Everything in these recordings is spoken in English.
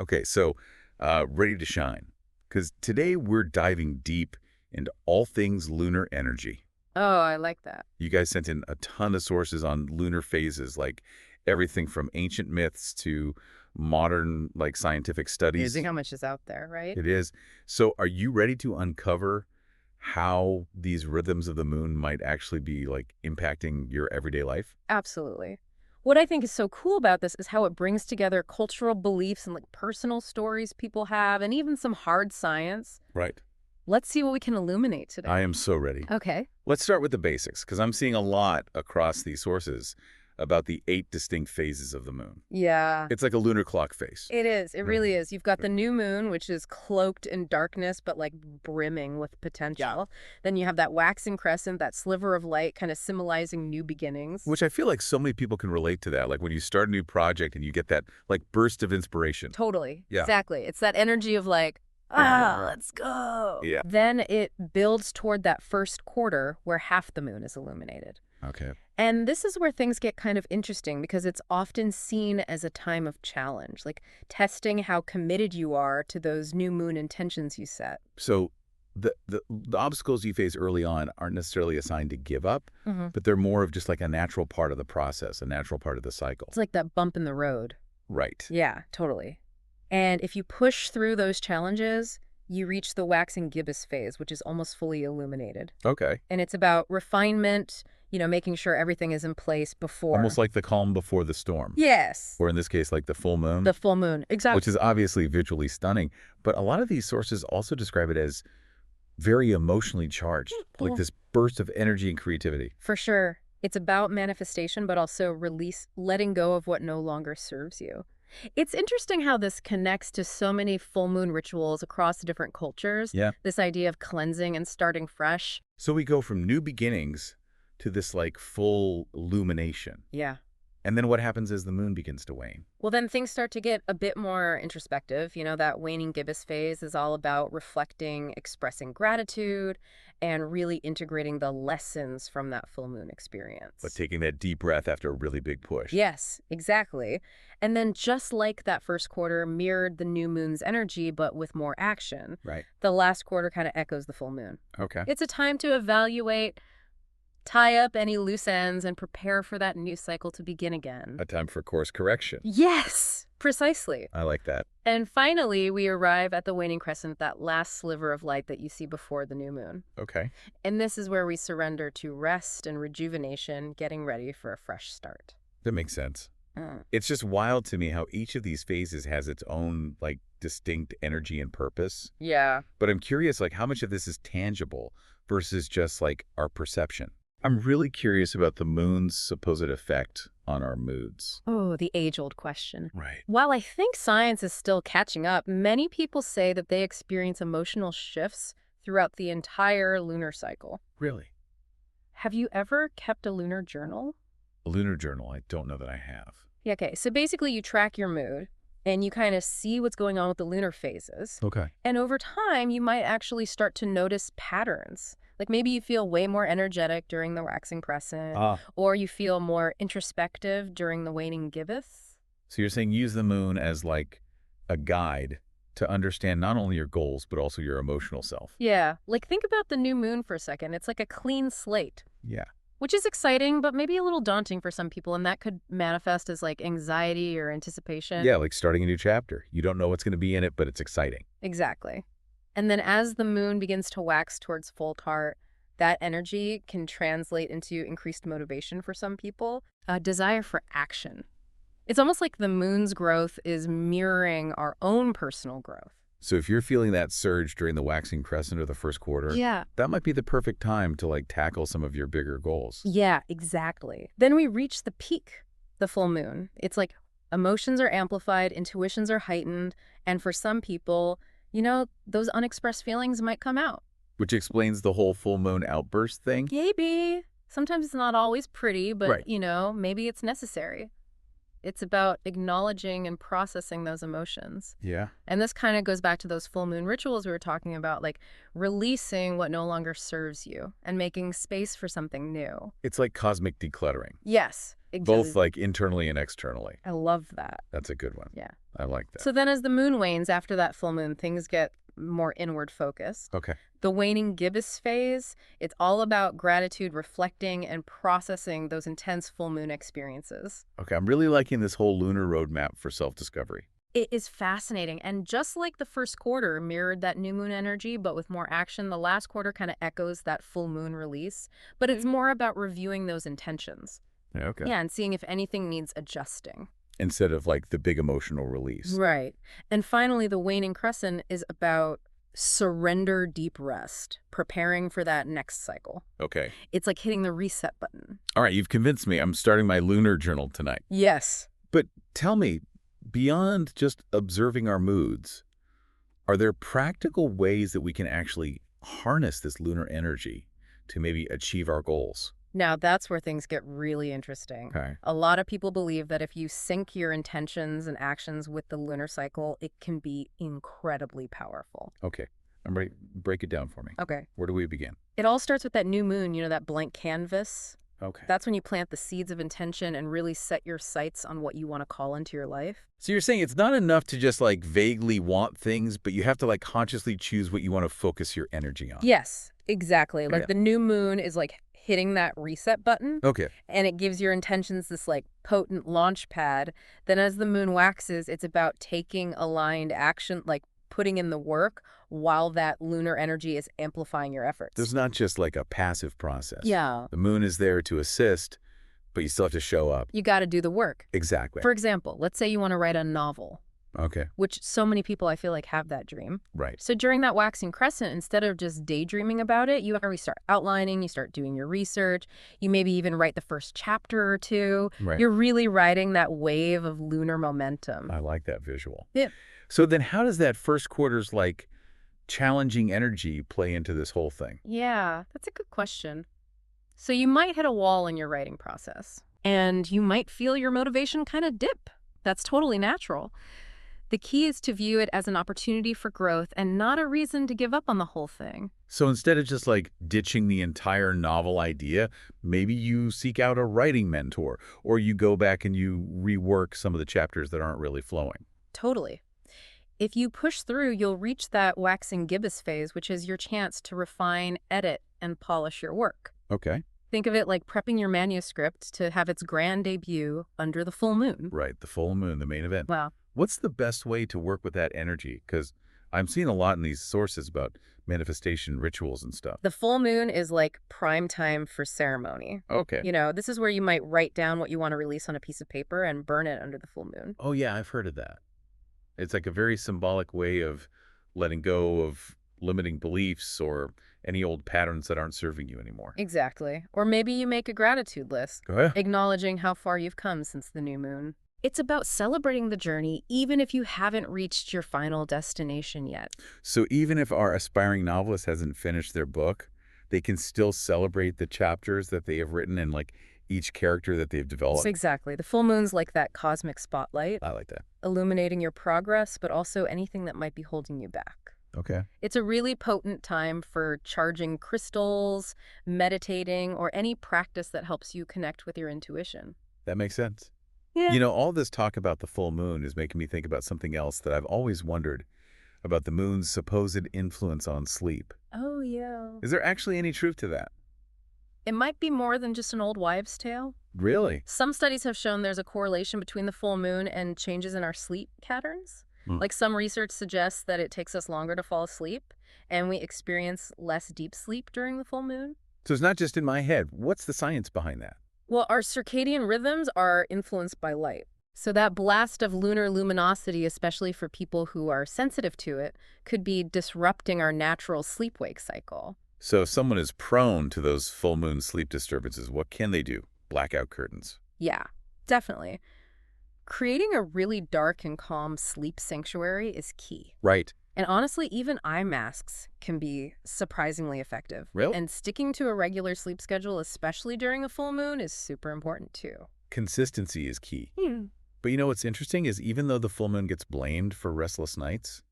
Okay, so ready to shine. Because today we're diving deep into all things lunar energy. Oh, I like that. You guys sent in a ton of sources on lunar phases, like everything from ancient myths to modern, like, scientific Amazing studies. how much is out there, right? It is. So are you ready to uncover how these rhythms of the moon might actually be, like, impacting your everyday life? Absolutely. What I think is so cool about this is how it brings together cultural beliefs and like personal stories people have and even some hard science. Right. Let's see what we can illuminate I today. am so ready. Okay. Let's start with the basics, because I'm seeing a lot across these sources about the 8 distinct phases of the moon. Yeah. It's like a lunar clock face. It is. It Right. really is. You've got the new moon, which is cloaked in darkness, but like brimming with potential. Then you have that waxing crescent, that sliver of light kind of symbolizing new beginnings. Which I feel like so many people can relate to that. Like when you start a new project and you get that like burst of inspiration. Totally. Yeah. Exactly. It's that energy of like, let's go. Yeah. Then it builds toward that first quarter where half the moon is illuminated. Okay. And this is where things get kind of interesting because it's often seen as a time of challenge, like testing how committed you are to those new moon intentions you set. So the obstacles you face early on aren't necessarily a sign to give up, Mm-hmm. but they're more of just like a natural part of the process, a natural part of the cycle. It's like that bump in the road. Right. Yeah, totally. And if you push through those challenges, you reach the waxing gibbous phase, which is almost fully illuminated. Okay. And it's about refinement, making sure everything is in place before. Almost like the calm before the storm. Yes. Or in this case, like the full moon. The full moon. Exactly. Which is obviously visually stunning. But a lot of these sources also describe it as very emotionally charged, like this burst of energy and creativity. For sure. It's about manifestation, but also letting go of what no longer serves you. It's interesting how this connects to so many full moon rituals across different cultures. Yeah. This idea of cleansing and starting fresh. So we go from new beginnings to this like full illumination. Yeah. And then what happens as the moon begins to wane? Well, then things start to get a bit more introspective. That waning gibbous phase is all about reflecting, expressing gratitude, and really integrating the lessons from that full moon experience. But taking that deep breath after a really big push. Yes, exactly. And then just like that first quarter mirrored the new moon's energy, but with more action, Right. the last quarter kind of echoes the full moon. Okay. It's a time to evaluate, tie up any loose ends, and prepare for that new cycle to begin again. A time for course correction. Yes, precisely. I like that. And finally, we arrive at the waning crescent, that last sliver of light that you see before the new moon. Okay. And this is where we surrender to rest and rejuvenation, getting ready for a fresh start. That makes sense. It's just wild to me how each of these phases has its own like distinct energy and purpose. Yeah. But I'm curious, like, how much of this is tangible versus just like our perception? I'm really curious about the moon's supposed effect on our moods. Oh, the age-old question. Right. While I think science is still catching up, many people say that they experience emotional shifts throughout the entire lunar cycle. Really? Have you ever kept a lunar journal? A lunar journal, I don't know that I have. Yeah, okay. So basically you track your mood and you kind of see what's going on with the lunar phases. Okay. And over time, you might actually start to notice patterns. Like maybe you feel way more energetic during the waxing crescent, or you feel more introspective during the waning gibbous. So you're saying use the moon as like a guide to understand not only your goals, but also your emotional self. Yeah, like think about the new moon for a second. It's like a clean slate. Yeah. Which is exciting, but maybe a little daunting for some people, and that could manifest as like anxiety or anticipation. Yeah, like starting a new chapter. You don't know what's going to be in it, but it's exciting. Exactly. And then as the moon begins to wax towards full cart, that energy can translate into increased motivation for some people, a desire for action. It's almost like the moon's growth is mirroring our own personal growth. So if you're feeling that surge during the waxing crescent or the first quarter, Yeah. that might be the perfect time to like tackle some of your bigger goals. Yeah, exactly. Then we reach the peak, the full moon. It's like emotions are amplified, intuitions are heightened, and for some people, those unexpressed feelings might come out. Which explains the whole full moon outburst thing. Maybe. Sometimes it's not always pretty, but, Right. Maybe it's necessary. It's about acknowledging and processing those emotions. Yeah. And this kind of goes back to those full moon rituals we were talking about, like releasing what no longer serves you and making space for something new. It's like cosmic decluttering. Yes. Both Exactly. like internally and externally. I love that. That's a good one. Yeah. I like that. So then as the moon wanes after that full moon, things get more inward focused. Okay. The waning gibbous phase, it's all about gratitude, reflecting, and processing those intense full moon experiences. Okay. I'm really liking this whole lunar roadmap for self-discovery. It is fascinating. And just like the first quarter mirrored that new moon energy, but with more action, the last quarter kind of echoes that full moon release. But it's more about reviewing those intentions. Yeah, okay. Yeah, and seeing if anything needs adjusting. Instead of like the big emotional release. Right. And finally, the waning crescent is about surrender, deep rest, preparing for that next cycle. Okay. It's like hitting the reset button. All right. You've convinced me. I'm starting my lunar journal tonight. Yes. But tell me, beyond just observing our moods, are there practical ways that we can actually harness this lunar energy to maybe achieve our goals? Now that's where things get really interesting. Okay. A lot of people believe that if you sync your intentions and actions with the lunar cycle, it can be incredibly powerful. Okay. I'm ready. Break it down for me. Okay. Where do we begin? It all starts with that new moon, that blank canvas. Okay. That's when you plant the seeds of intention and really set your sights on what you want to call into your life. So you're saying it's not enough to just like vaguely want things, but you have to like consciously choose what you want to focus your energy on. Yes, exactly. Like Yeah. the new moon is like hitting that reset button. Okay. And it gives your intentions this like potent launch pad. Then as the moon waxes, it's about taking aligned action, like putting in the work while that lunar energy is amplifying your efforts. There's not just like a passive process. Yeah. The moon is there to assist, but you still have to show up. You got to do the work. Exactly. For example, let's say you want to write a novel, Okay. which so many people I feel like have that dream. Right. So during that waxing crescent, instead of just daydreaming about it, you already start outlining, you start doing your research, you maybe even write the first chapter or two. Right. You're really riding that wave of lunar momentum. I like that visual. Yeah. So then how does that first quarter's like challenging energy play into this whole thing? Yeah, that's a good question. So you might hit a wall in your writing process, and you might feel your motivation kind of dip. That's totally natural. The key is to view it as an opportunity for growth and not a reason to give up on the whole thing. So instead of just like ditching the entire novel idea, maybe you seek out a writing mentor, or you go back and you rework some of the chapters that aren't really flowing. Totally. If you push through, you'll reach that waxing gibbous phase, which is your chance to refine, edit, and polish your work. Okay. Think of it like prepping your manuscript to have its grand debut under the full moon. Right. The full moon, the main event. Wow. What's the best way to work with that energy? Because I'm seeing a lot in these sources about manifestation rituals and stuff. The full moon is like prime time for ceremony. Okay. This is where you might write down what you want to release on a piece of paper and burn it under the full moon. Oh, yeah, I've heard of that. It's like a very symbolic way of letting go of limiting beliefs or any old patterns that aren't serving you anymore. Exactly. Or maybe you make a gratitude list, Go ahead. acknowledging how far you've come since the new moon. It's about celebrating the journey, even if you haven't reached your final destination yet. So even if our aspiring novelist hasn't finished their book, they can still celebrate the chapters that they have written and like each character that they've developed. Exactly. The full moon's like that cosmic spotlight, I like that. illuminating your progress, but also anything that might be holding you back. Okay. It's a really potent time for charging crystals, meditating, or any practice that helps you connect with your intuition. That makes sense. Yeah. All this talk about the full moon is making me think about something else that I've always wondered about the moon's supposed influence on sleep. Oh, yeah. Is there actually any truth to that? It might be more than just an old wives' tale. Really? Some studies have shown there's a correlation between the full moon and changes in our sleep patterns. Like some research suggests that it takes us longer to fall asleep, and we experience less deep sleep during the full moon. So it's not just in my head. What's the science behind that? Well, our circadian rhythms are influenced by light. So that blast of lunar luminosity, especially for people who are sensitive to it, could be disrupting our natural sleep-wake cycle. So if someone is prone to those full moon sleep disturbances, what can they do? Blackout curtains. Yeah, definitely. Creating a really dark and calm sleep sanctuary is key. Right. And honestly, even eye masks can be surprisingly effective. Really? And sticking to a regular sleep schedule, especially during a full moon, is super important too. Consistency is key. But what's interesting is even though the full moon gets blamed for restless nights,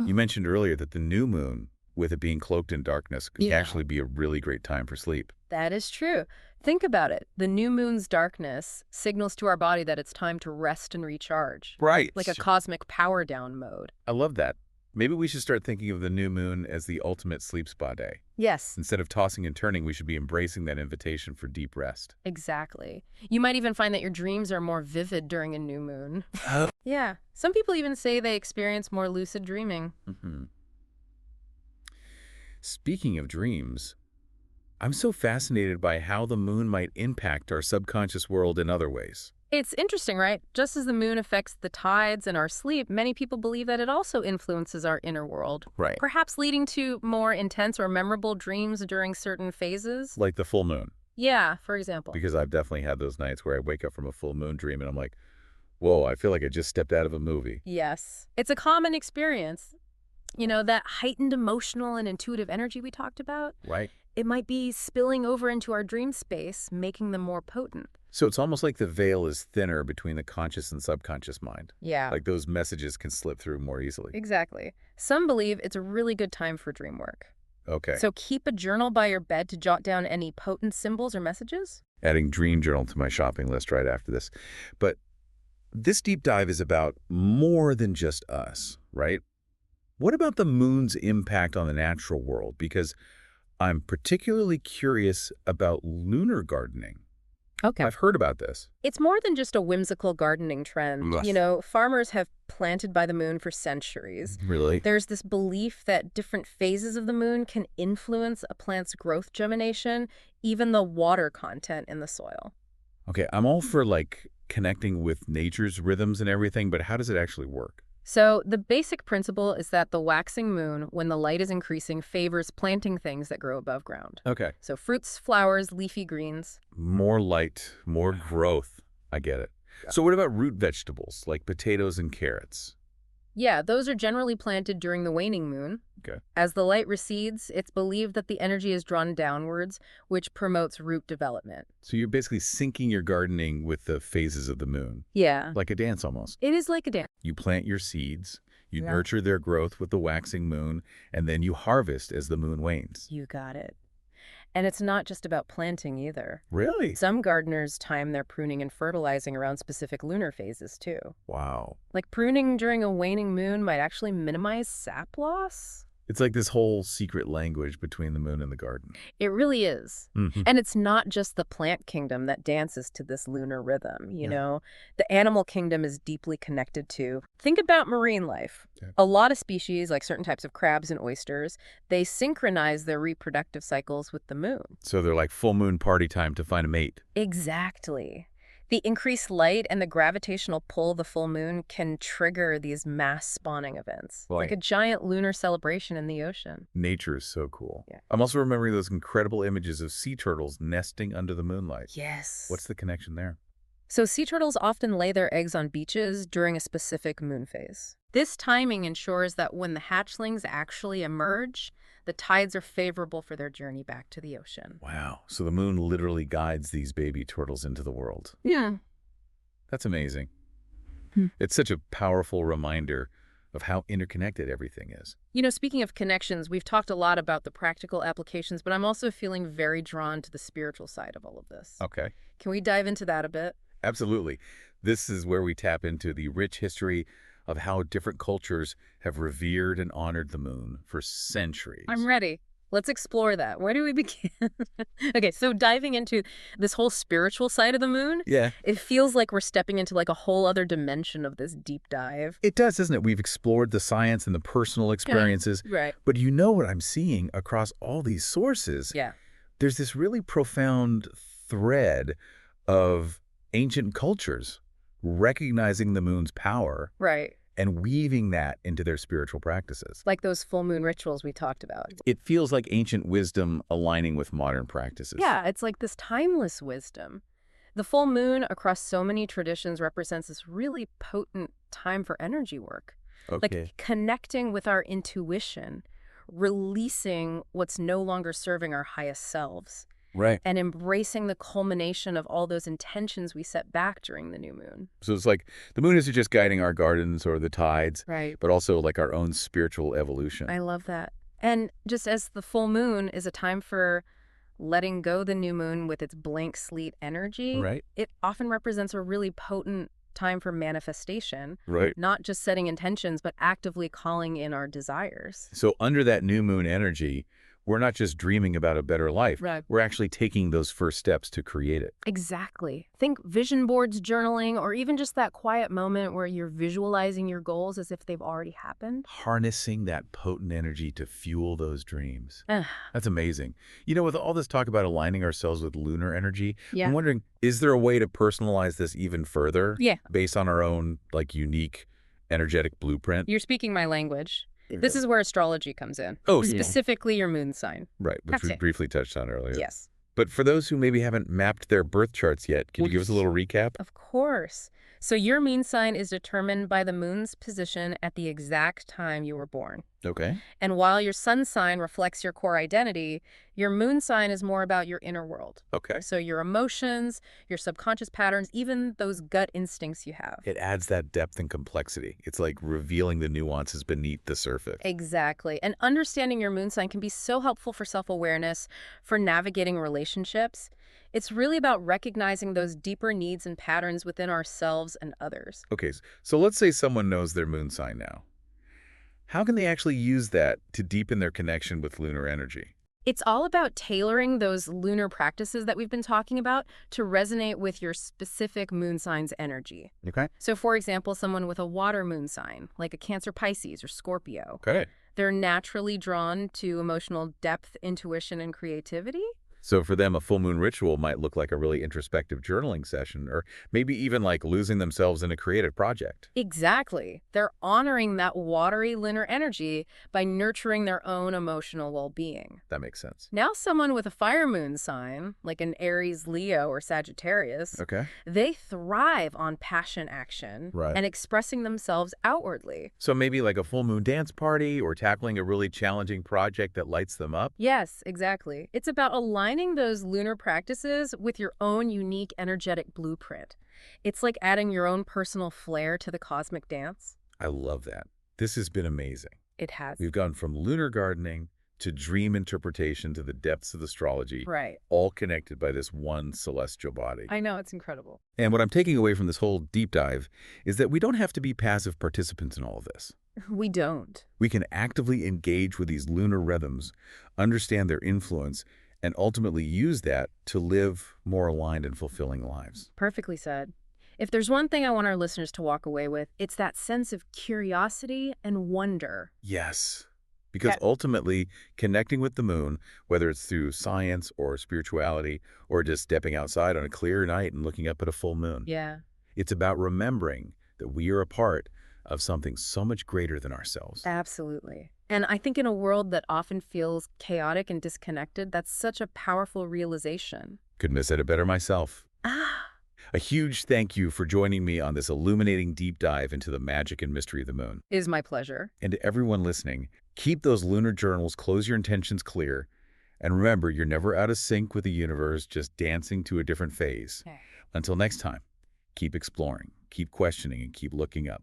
you mentioned earlier that the new moon with it being cloaked in darkness, could Yeah. actually be a really great time for sleep. That is true. Think about it. The new moon's darkness signals to our body that it's time to rest and recharge, Right. like a cosmic power down mode. I love that. Maybe we should start thinking of the new moon as the ultimate sleep spa day. Yes, Instead of tossing and turning, we should be embracing that invitation for deep rest. exactly. You might even find that your dreams are more vivid during a new moon. Oh. Yeah. Some people even say they experience more lucid dreaming. Speaking of dreams, I'm so fascinated by how the moon might impact our subconscious world in other ways. It's interesting, right? Just as the moon affects the tides and our sleep, many people believe that it also influences our inner world, Right. perhaps leading to more intense or memorable dreams during certain phases. Like the full moon. Yeah, for example. Because I've definitely had those nights where I wake up from a full moon dream and I'm like, whoa, I feel like I just stepped out of a movie. Yes. It's a common experience. You know, that heightened emotional and intuitive energy we talked about, Right. it might be spilling over into our dream space, making them more potent. So it's almost like the veil is thinner between the conscious and subconscious mind. Yeah. Like those messages can slip through more easily. Exactly. Some believe it's a really good time for dream work. Okay. So keep a journal by your bed to jot down any potent symbols or messages. Adding dream journal to my shopping list right after this. But this deep dive is about more than just us, right? What about the moon's impact on the natural world? Because I'm particularly curious about lunar gardening. Okay. I've heard about this. It's more than just a whimsical gardening trend. Yes. You know, farmers have planted by the moon for centuries. Really? There's this belief that different phases of the moon can influence a plant's growth, germination, even the water content in the soil. Okay, I'm all for like connecting with nature's rhythms and everything, but how does it actually work? So the basic principle is that the waxing moon, when the light is increasing, favors planting things that grow above ground. Okay. So fruits, flowers, leafy greens. More light, more growth. I get it. Yeah. So what about root vegetables like potatoes and carrots? Yeah, those are generally planted during the waning moon. Okay. As the light recedes, it's believed that the energy is drawn downwards, which promotes root development. So you're basically syncing your gardening with the phases of the moon, Yeah. like a dance almost. It is like a dance. You plant your seeds, you Yeah. nurture their growth with the waxing moon, and then you harvest as the moon wanes. You got it. And it's not just about planting either. Really? Some gardeners time their pruning and fertilizing around specific lunar phases too. Wow. Like pruning during a waning moon might actually minimize sap loss. It's like this whole secret language between the moon and the garden. It really is. Mhm. And it's not just the plant kingdom that dances to this lunar rhythm, you Yeah. know? The animal kingdom is deeply connected too. Think about marine life. Yeah. A lot of species, like certain types of crabs and oysters, they synchronize their reproductive cycles with the moon. So they're like full moon party time to find a mate. Exactly. The increased light and the gravitational pull of the full moon can trigger these mass spawning events, like Boy. a giant lunar celebration in the ocean. Nature is so cool. Yeah. I'm also remembering those incredible images of sea turtles nesting under the moonlight. Yes. What's the connection there? So sea turtles often lay their eggs on beaches during a specific moon phase. This timing ensures that when the hatchlings actually emerge, the tides are favorable for their journey back to the ocean. Wow. So the moon literally guides these baby turtles into the world. Yeah. That's amazing. Hmm. It's such a powerful reminder of how interconnected everything is. You know, speaking of connections, we've talked a lot about the practical applications, but I'm also feeling very drawn to the spiritual side of all of this. Okay. Can we dive into that a bit? Absolutely. This is where we tap into the rich history of how different cultures have revered and honored the moon for centuries. I'm ready. Let's explore that. Where do we begin? Okay, so diving into this whole spiritual side of the moon, Yeah. it feels like we're stepping into like a whole other dimension of this deep dive. It does, doesn't it? We've explored the science and the personal experiences, Right. but you know what I'm seeing across all these sources? Yeah. There's this really profound thread of ancient cultures recognizing the moon's power Right. and weaving that into their spiritual practices. Like those full moon rituals we talked about. It feels like ancient wisdom aligning with modern practices. Yeah, it's like this timeless wisdom. The full moon across so many traditions represents this really potent time for energy work. Okay. Like connecting with our intuition, releasing what's no longer serving our highest selves, Right. and embracing the culmination of all those intentions we set back during the new moon. So it's like the moon isn't just guiding our gardens or the tides, Right. but also like our own spiritual evolution. I love that. And just as the full moon is a time for letting go the new moon with its blank slate energy, Right. it often represents a really potent time for manifestation, Right. not just setting intentions, but actively calling in our desires. So under that new moon energy, we're not just dreaming about a better life. Right. We're actually taking those first steps to create it. Exactly. Think vision boards, journaling, or even just that quiet moment where you're visualizing your goals as if they've already happened. Harnessing that potent energy to fuel those dreams. Ugh, That's amazing. With all this talk about aligning ourselves with lunar energy, I'm yeah. wondering, is there a way to personalize this even further Yeah. based on our own, unique energetic blueprint? You're speaking my language. This is where astrology comes in. Oh, Specifically your moon sign. right, which That's we it. briefly touched on earlier. Yes. But for those who maybe haven't mapped their birth charts yet, can you give us a little recap? Of course. So your moon sign is determined by the moon's position at the exact time you were born. Okay. And while your sun sign reflects your core identity, your moon sign is more about your inner world. Okay. So your emotions, your subconscious patterns, even those gut instincts you have. It adds that depth and complexity. It's like revealing the nuances beneath the surface. Exactly. And understanding your moon sign can be so helpful for self-awareness, for navigating relationships. It's really about recognizing those deeper needs and patterns within ourselves and others. Okay, so let's say someone knows their moon sign now. How can they actually use that to deepen their connection with lunar energy? It's all about tailoring those lunar practices that we've been talking about to resonate with your specific moon sign's energy. Okay. So, for example, someone with a water moon sign, like a Cancer, Pisces, or Scorpio, Okay. they're naturally drawn to emotional depth, intuition, and creativity. So for them, a full moon ritual might look like a really introspective journaling session, or maybe even like losing themselves in a creative project. Exactly. They're honoring that watery lunar energy by nurturing their own emotional well-being. That makes sense. Now, someone with a fire moon sign, like an Aries, Leo, or Sagittarius, Okay. they thrive on passion action Right. and expressing themselves outwardly. So maybe like a full moon dance party or tackling a really challenging project that lights them up. Yes, exactly. It's about aligning those lunar practices with your own unique energetic blueprint. It's like adding your own personal flair to the cosmic dance. I love that. This has been amazing. It has. We've gone from lunar gardening to dream interpretation to the depths of astrology, Right. all connected by this one celestial body. I know, it's incredible. And what I'm taking away from this whole deep dive is that we don't have to be passive participants in all of this. We don't. We can actively engage with these lunar rhythms, understand their influence, and ultimately use that to live more aligned and fulfilling lives. Perfectly said. If there's one thing I want our listeners to walk away with, it's that sense of curiosity and wonder. Yes, because That- ultimately connecting with the moon, whether it's through science or spirituality or just stepping outside on a clear night and looking up at a full moon, Yeah. it's about remembering that we are a part of something so much greater than ourselves. Absolutely. And I think in a world that often feels chaotic and disconnected, that's such a powerful realization. Couldn't have said it better myself. Ah, A huge thank you for joining me on this illuminating deep dive into the magic and mystery of the moon. is my pleasure. And to everyone listening, keep those lunar journals, close your intentions clear, and remember, you're never out of sync with the universe, just dancing to a different phase. Okay. Until next time, keep exploring, keep questioning, and keep looking up.